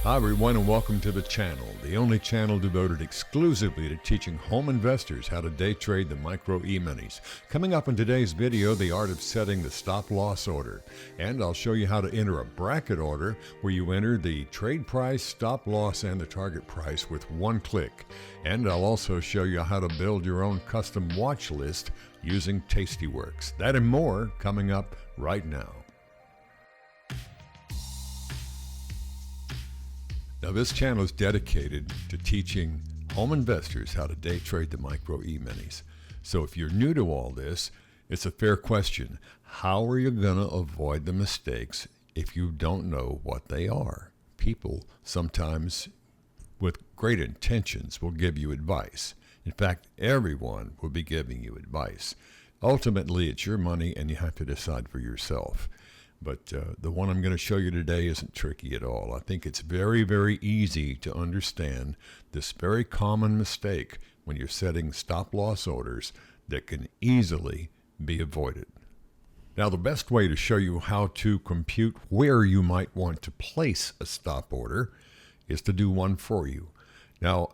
Hi everyone and welcome to the channel, the only channel devoted exclusively to teaching home investors how to day trade the Micro E-minis. Coming up in today's video, the art of setting the stop loss order. And I'll show you how to enter a bracket order where you enter the trade price, stop loss, and the target price with one click. And I'll also show you how to build your own custom watch list using Tastyworks. That and more coming up right now. Now, this channel is dedicated to teaching home investors how to day trade the Micro E-minis. So if you're new to all this, it's a fair question. How are you going to avoid the mistakes if you don't know what they are? People sometimes with great intentions will give you advice. In fact, everyone will be giving you advice. Ultimately, it's your money and you have to decide for yourself. But the one I'm going to show you today isn't tricky at all. I think it's very, very easy to understand this very common mistake when you're setting stop-loss orders that can easily be avoided. Now, the best way to show you how to compute where you might want to place a stop order is to do one for you. Now,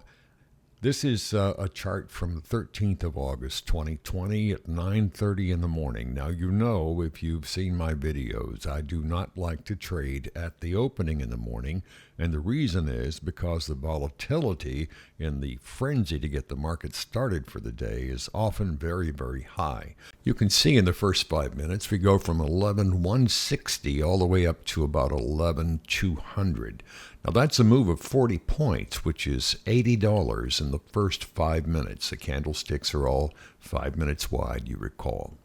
this is a chart from the 13th of August, 2020 at 9:30 in the morning. Now, you know, if you've seen my videos, I do not like to trade at the opening in the morning. And the reason is because the volatility in the frenzy to get the market started for the day is often very, very high. You can see in the first 5 minutes, we go from 11,160 all the way up to about 11,200. Now, that's a move of 40 points, which is $80 in the first 5 minutes. The candlesticks are all 5 minutes wide, you recall.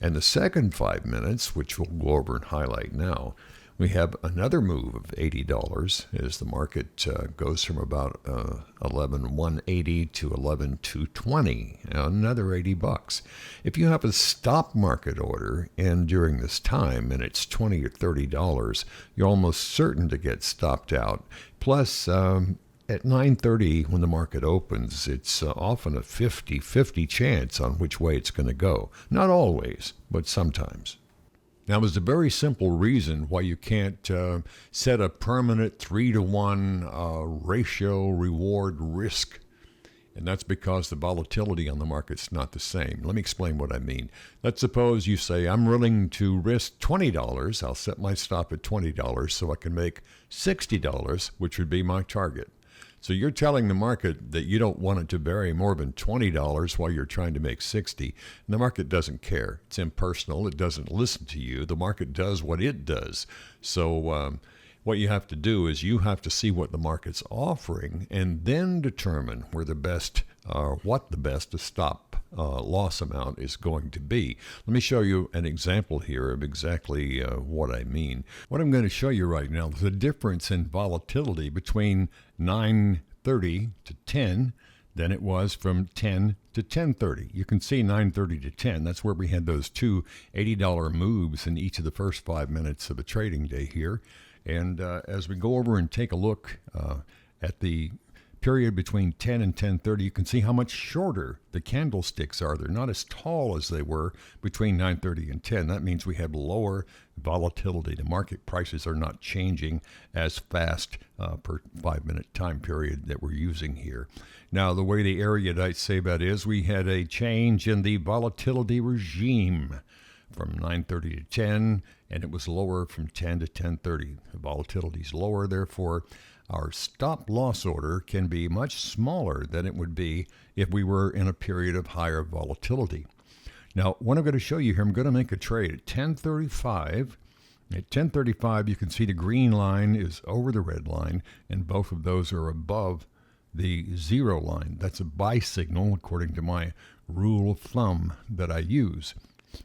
And the second 5 minutes, which we'll go over and highlight now, we have another move of $80 as the market goes from about 11,180 to 11,220, another $80. If you have a stop market order and during this time and it's $20 or $30, you're almost certain to get stopped out. Plus, at 9:30 when the market opens, it's often a 50-50 chance on which way it's going to go. Not always, but sometimes. Now, there's a very simple reason why you can't set a permanent 3-to-1 ratio reward risk, and that's because the volatility on the market's not the same. Let me explain what I mean. Let's suppose you say, I'm willing to risk $20. I'll set my stop at $20 so I can make $60, which would be my target. So you're telling the market that you don't want it to vary more than $20 while you're trying to make 60. And the market doesn't care. It's impersonal. It doesn't listen to you. The market does what it does. So what you have to do is you have to see what the market's offering and then determine where the best, what the best to stop loss amount is going to be. Let me show you an example here of exactly what I mean. What I'm going to show you right now is the difference in volatility between 9:30 to 10 than it was from 10 to 10:30. You can see 9:30 to 10. That's where we had those two $80 moves in each of the first 5 minutes of the trading day here. And as we go over and take a look at the period between 10 and 10:30, you can see how much shorter the candlesticks are. They're not as tall as they were between 9:30 and 10. That means we have lower volatility. The market prices are not changing as fast per 5 minute time period that we're using here. Now, the way the erudites say that is, we had a change in the volatility regime from 9:30 to 10, and it was lower from 10 to 10:30. The volatility is lower, therefore our stop loss order can be much smaller than it would be if we were in a period of higher volatility. Now, what I'm going to show you here, I'm going to make a trade at 10:35. At 10:35, you can see the green line is over the red line, and both of those are above the zero line. That's a buy signal according to my rule of thumb that I use.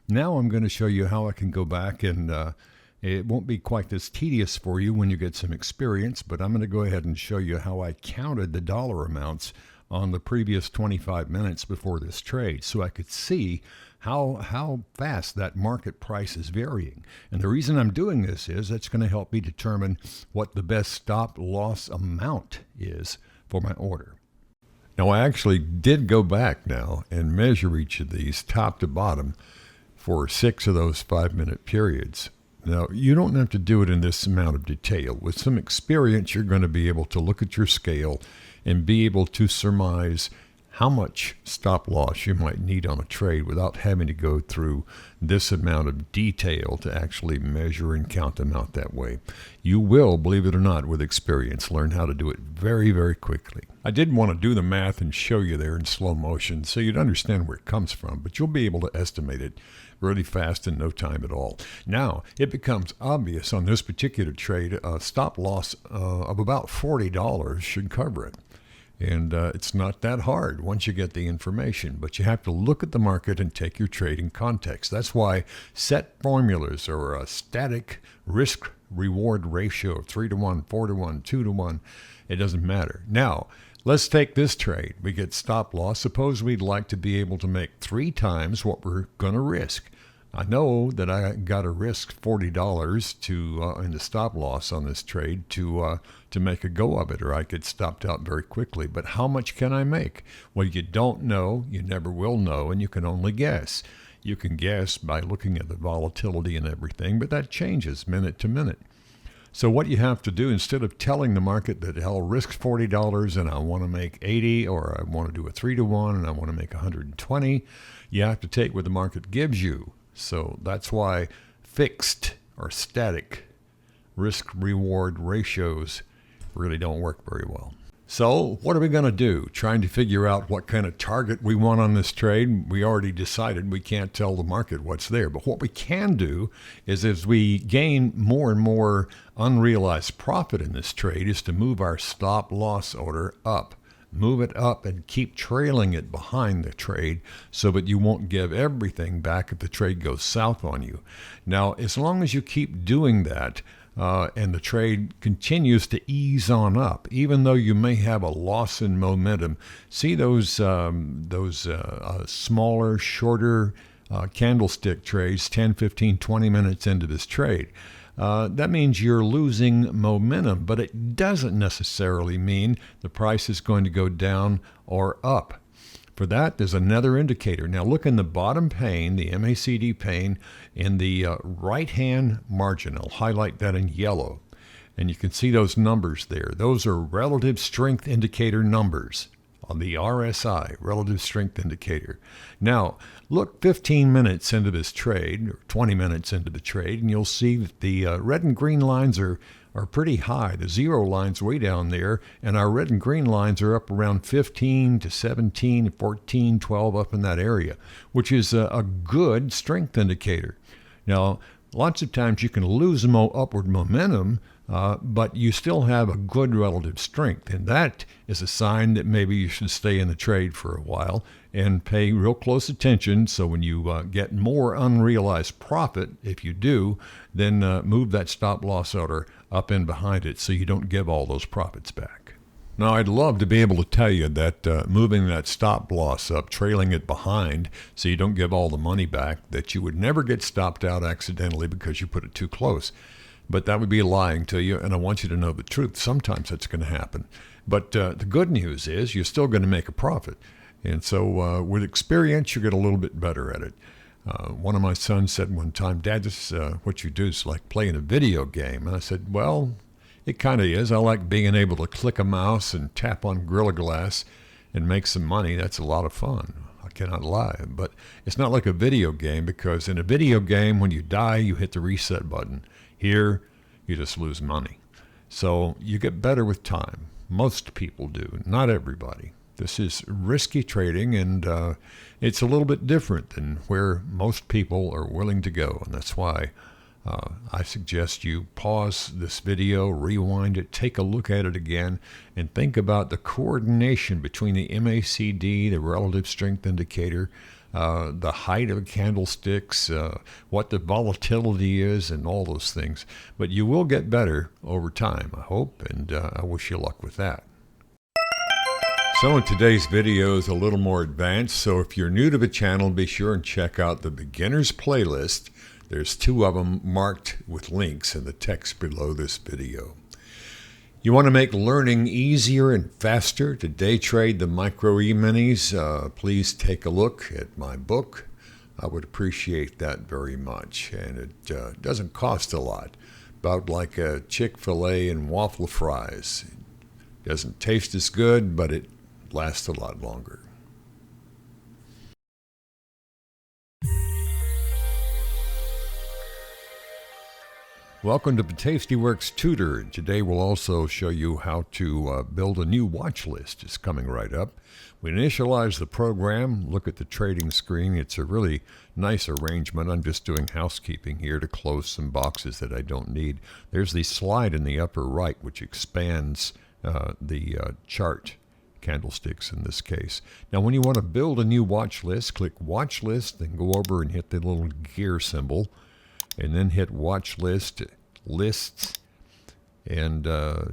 Now I'm going to show you how I can go back and it won't be quite this tedious for you when you get some experience, but I'm going to go ahead and show you how I counted the dollar amounts on the previous 25 minutes before this trade so I could see how fast that market price is varying. And the reason I'm doing this is it's going to help me determine what the best stop loss amount is for my order. Now, I actually did go back now and measure each of these top to bottom for 6 of those 5 minute periods. Now, you don't have to do it in this amount of detail. With some experience, you're going to be able to look at your scale and be able to surmise how much stop loss you might need on a trade without having to go through this amount of detail to actually measure and count them out that way. You will, believe it or not, with experience, learn how to do it very, very quickly. I did want to do the math and show you there in slow motion so you'd understand where it comes from, but you'll be able to estimate it really fast in no time at all. Now, it becomes obvious on this particular trade, a stop loss of about $40 should cover it. And it's not that hard once you get the information, but you have to look at the market and take your trade in context. That's why set formulas or a static risk-reward ratio of 3-to-1, 4-to-1, 2-to-1, it doesn't matter. Now, let's take this trade. We get stop loss. Suppose we'd like to be able to make 3 times what we're going to risk. I know that I got to risk $40 in the stop loss on this trade to make a go of it, or I get stopped out very quickly. But how much can I make? Well, you don't know, you never will know, and you can only guess. You can guess by looking at the volatility and everything, but that changes minute to minute. So what you have to do, instead of telling the market that I'll risk $40 and I want to make 80, or I want to do a 3-to-1 and I want to make 120, you have to take what the market gives you. So that's why fixed or static risk-reward ratios really don't work very well. So what are we going to do? Trying to figure out what kind of target we want on this trade. We already decided we can't tell the market what's there. But what we can do is, as we gain more and more unrealized profit in this trade, is to move our stop loss order up. Move it up and keep trailing it behind the trade so that you won't give everything back if the trade goes south on you. Now, as long as you keep doing that and the trade continues to ease on up, even though you may have a loss in momentum, see those smaller, shorter candlestick trades, 10, 15, 20 minutes into this trade. That means you're losing momentum, but it doesn't necessarily mean the price is going to go down or up. For that, there's another indicator. Now look in the bottom pane, the MACD pane, in the right-hand margin. I'll highlight that in yellow, and you can see those numbers there. Those are relative strength indicator numbers on the RSI, relative strength indicator. Now, look 15 minutes into this trade, or 20 minutes into the trade, and you'll see that the red and green lines are pretty high. The zero line's way down there, and our red and green lines are up around 15 to 17, 14, 12, up in that area, which is a good strength indicator. Now, lots of times you can lose upward momentum, but you still have a good relative strength, and that is a sign that maybe you should stay in the trade for a while and pay real close attention. So when you get more unrealized profit, if you do, then move that stop loss order up in behind it so you don't give all those profits back. Now, I'd love to be able to tell you that moving that stop loss up, trailing it behind so you don't give all the money back, that you would never get stopped out accidentally because you put it too close. But that would be lying to you, and I want you to know the truth. Sometimes that's going to happen. But the good news is you're still going to make a profit. And so with experience, you get a little bit better at it. One of my sons said one time, "Dad, this what you do is like playing a video game." And I said, "Well, it kind of is. I like being able to click a mouse and tap on Gorilla Glass and make some money. That's a lot of fun. I cannot lie. But it's not like a video game, because in a video game, when you die, you hit the reset button. Here, you just lose money. So you get better with time. Most people do, not everybody. This is risky trading, and it's a little bit different than where most people are willing to go. And that's why I suggest you pause this video, rewind it, take a look at it again, and think about the coordination between the MACD, the relative strength indicator, the height of the candlesticks, what the volatility is, and all those things. But you will get better over time, I hope, and I wish you luck with that. So today's video is a little more advanced, so if you're new to the channel, be sure and check out the beginners playlist. There's 2 of them marked with links in the text below this video. You want to make learning easier and faster to day trade the Micro E-minis? Please take a look at my book, I would appreciate that very much. And it doesn't cost a lot, about like a Chick-fil-A and waffle fries. It doesn't taste as good, but it lasts a lot longer. Welcome to the Tastyworks Tutor. Today we'll also show you how to build a new watch list. It's coming right up. We initialize the program, look at the trading screen. It's a really nice arrangement. I'm just doing housekeeping here to close some boxes that I don't need. There's the slide in the upper right, which expands the chart candlesticks in this case. Now when you want to build a new watch list, click Watch List, then go over and hit the little gear symbol, and then hit Watch List, Lists, and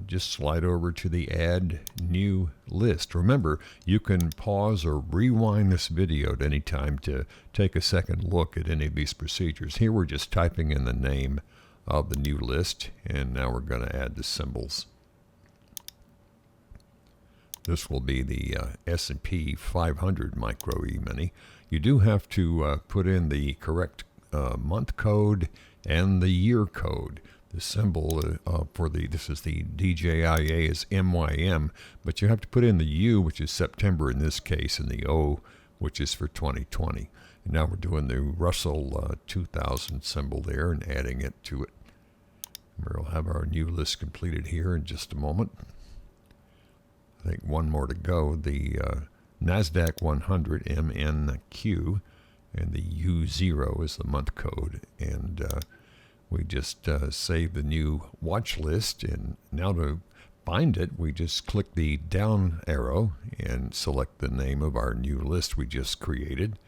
just slide over to the Add New List. Remember, you can pause or rewind this video at any time to take a second look at any of these procedures. Here we're just typing in the name of the new list, and now we're going to add the symbols. This will be the S&P500 Micro Emini. You do have to put in the correct month code and the year code. The symbol this is the DJIA, is MYM, but you have to put in the U, which is September in this case, and the O, which is for 2020. And now we're doing the Russell 2000 symbol there and adding it to it. We'll have our new list completed here in just a moment. I think one more to go. The NASDAQ100 MNQ, and the U0 is the month code, and we just save the new watch list. And now to find it, we just click the down arrow and select the name of our new list we just created.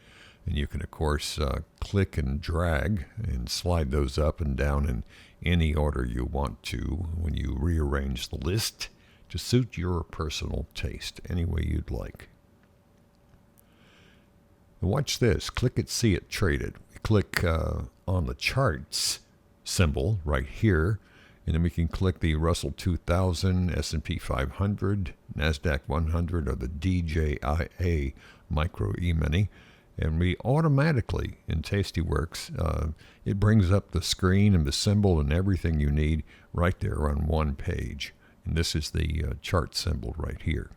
And you can of course click and drag and slide those up and down in any order you want to when you rearrange the list to suit your personal taste, any way you'd like. Watch this. Click it, see it, trade it. We click on the charts symbol right here, and then we can click the Russell 2000, S&P500, NASDAQ100, or the DJIA Micro Emini, and we automatically, in Tastyworks, it brings up the screen and the symbol and everything you need right there on one page. And this is the chart symbol right here.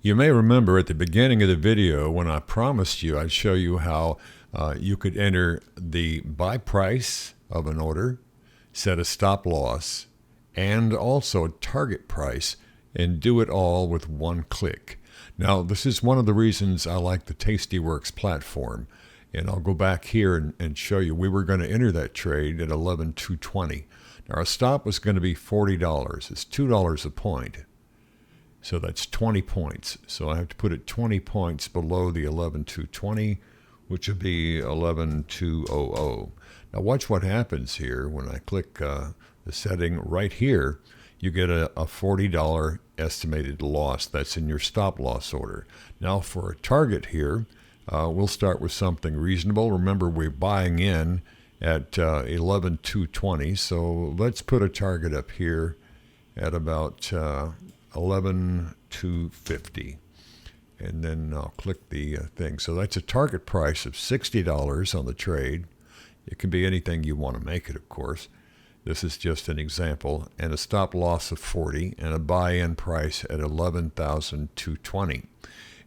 You may remember at the beginning of the video when I promised you I'd show you how you could enter the buy price of an order, set a stop loss, and also a target price, and do it all with one click. Now, this is one of the reasons I like the Tastyworks platform, and I'll go back here and show you. We were going to enter that trade at 11,220. Now, our stop was going to be $40. It's $2 a point. So that's 20 points. So I have to put it 20 points below the 11,220, which would be 11,200. Now watch what happens here. When I click the setting right here, you get a $40 estimated loss. That's in your stop loss order. Now for a target here, we'll start with something reasonable. Remember, we're buying in at 11,220. So let's put a target up here at about 11,250, and then I'll click the thing. So that's a target price of $60 on the trade. It can be anything you want to make it, of course. This is just an example, and a stop loss of 40 and a buy-in price at 11,220.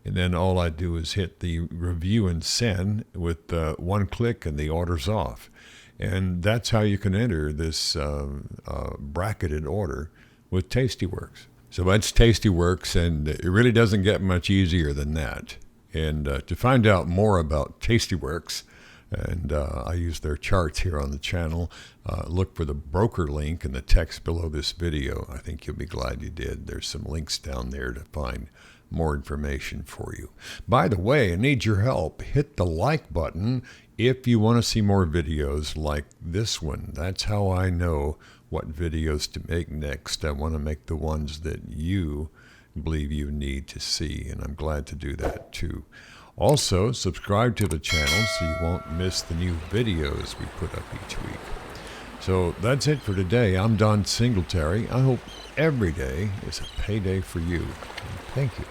And then all I do is hit the review and send with one click, and the order's off. And that's how you can enter this bracketed order with Tastyworks. So that's Tastyworks, and it really doesn't get much easier than that. And to find out more about Tastyworks, and I use their charts here on the channel, look for the broker link in the text below this video. I think you'll be glad you did. There's some links down there to find more information for you. By the way, I need your help. Hit the like button if you want to see more videos like this one. That's how I know what videos to make next. I want to make the ones that you believe you need to see, and I'm glad to do that too. Also, subscribe to the channel so you won't miss the new videos we put up each week. So that's it for today. I'm Don Singletary. I hope every day is a payday for you. Thank you.